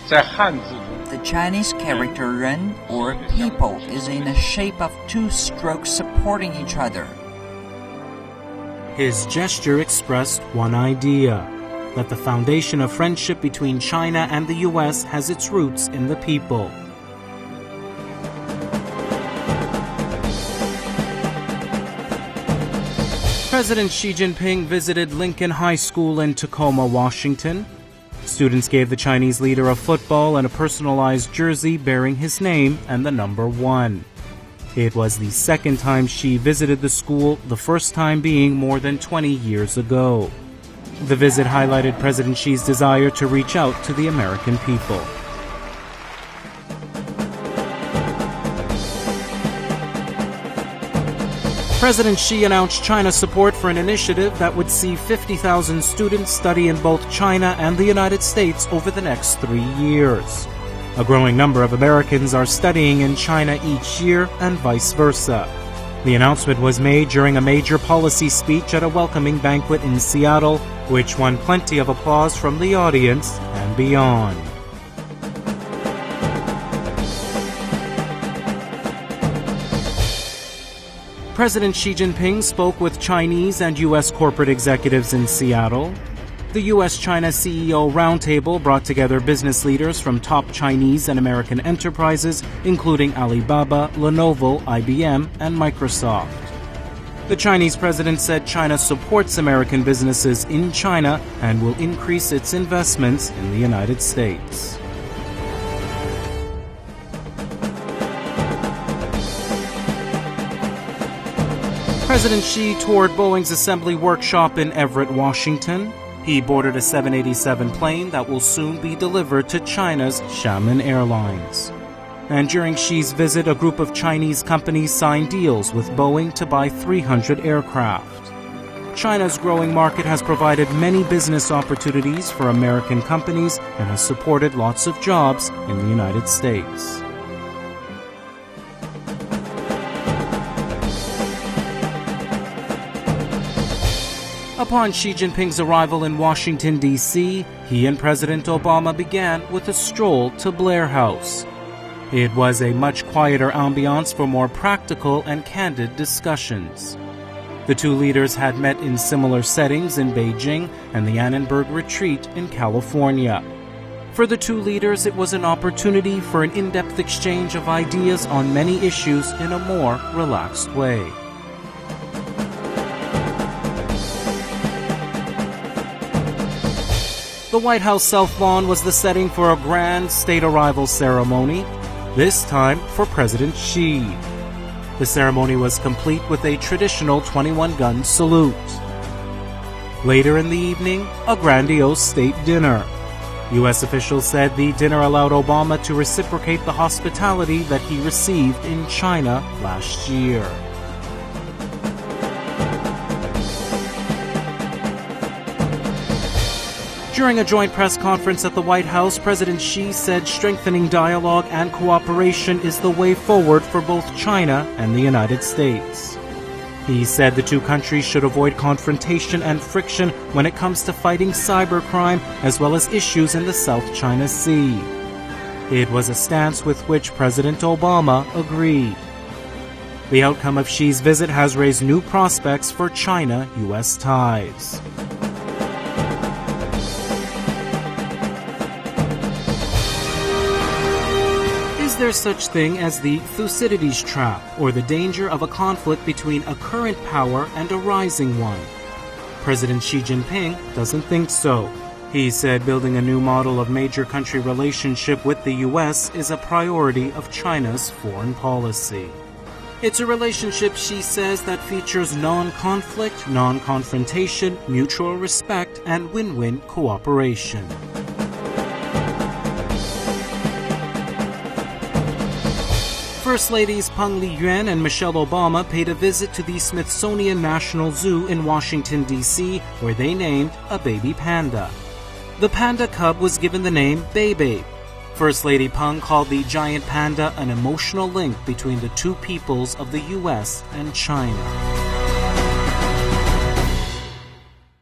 在汉字中 The Chinese character 人 or people is in the shape of two strokes supporting each other. His gesture expressed one idea, that the foundation of friendship between China and the U.S. has its roots in the people. President Xi Jinping visited Lincoln High School in Tacoma, Washington. Students gave the Chinese leader a football and a personalized jersey bearing his name and the number 1. It was the second time Xi visited the school, the first time being more than 20 years ago. The visit highlighted President Xi's desire to reach out to the American people. President Xi announced China's support for an initiative that would see 50,000 students study in both China and the United States over the next 3 years. A growing number of Americans are studying in China each year and vice versa. The announcement was made during a major policy speech at a welcoming banquet in Seattle, which won plenty of applause from the audience and beyond. President Xi Jinping spoke with Chinese and U.S. corporate executives in Seattle. The U.S.-China CEO Roundtable brought together business leaders from top Chinese and American enterprises, including Alibaba, Lenovo, IBM, and Microsoft. The Chinese president said China supports American businesses in China and will increase its investments in the United States. President Xi toured Boeing's assembly workshop in Everett, Washington. He boarded a 787 plane that will soon be delivered to China's Xiamen Airlines. And during Xi's visit, a group of Chinese companies signed deals with Boeing to buy 300 aircraft. China's growing market has provided many business opportunities for American companies and has supported lots of jobs in the United States. Upon Xi Jinping's arrival in Washington, D.C., he and President Obama began with a stroll to Blair House. It was a much quieter ambiance for more practical and candid discussions. The two leaders had met in similar settings in Beijing and the Annenberg Retreat in California. For the two leaders, it was an opportunity for an in-depth exchange of ideas on many issues in a more relaxed way. The White House South Lawn was the setting for a grand state arrival ceremony, this time for President Xi. The ceremony was complete with a traditional 21-gun salute. Later in the evening, a grandiose state dinner. U.S. officials said the dinner allowed Obama to reciprocate the hospitality that he received in China last year. During a joint press conference at the White House, President Xi said strengthening dialogue and cooperation is the way forward for both China and the United States. He said the two countries should avoid confrontation and friction when it comes to fighting cybercrime as well as issues in the South China Sea. It was a stance with which President Obama agreed. The outcome of Xi's visit has raised new prospects for China-U.S. ties. Is there such thing as the Thucydides trap, or the danger of a conflict between a current power and a rising one? President Xi Jinping doesn't think so. He said building a new model of major country relationship with the U.S. is a priority of China's foreign policy. It's a relationship, Xi says, that features non-conflict, non-confrontation, mutual respect, and win-win cooperation. First Ladies Peng Liyuan and Michelle Obama paid a visit to the Smithsonian National Zoo in Washington, D.C., where they named a baby panda. The panda cub was given the name Beibei. First Lady Peng called the giant panda an emotional link between the two peoples of the U.S. and China.